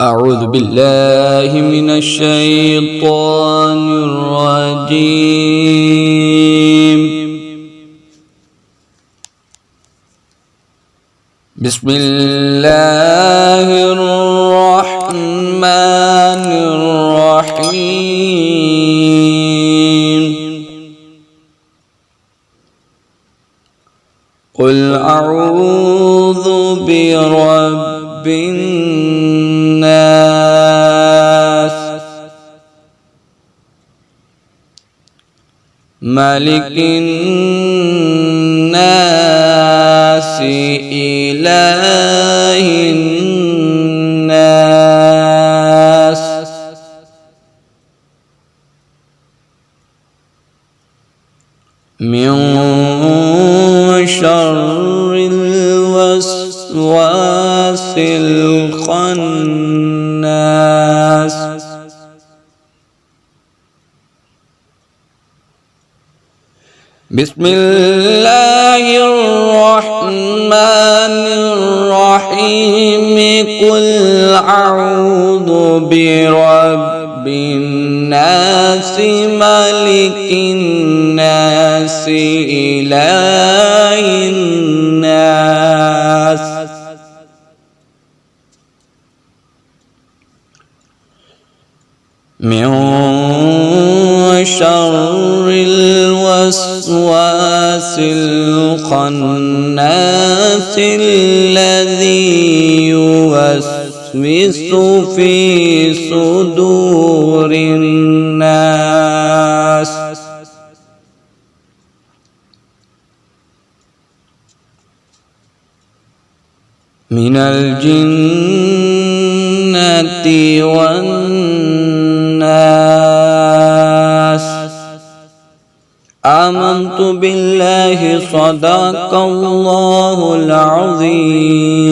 أعوذ بالله من الشيطان الرجيم. بسم الله الرحمن الرحيم. قل أعوذ برب الناس ملك الناس إله الناس من شر الوسواس الخناس بسم الله الرحمن الرحيم. قل أعوذ برب الناس ملك الناس إله الناس من شر الوسواس الخناس الذي يوسوس في صدور الناس من الجنة والناس. آمنت بالله صدق الله العظيم.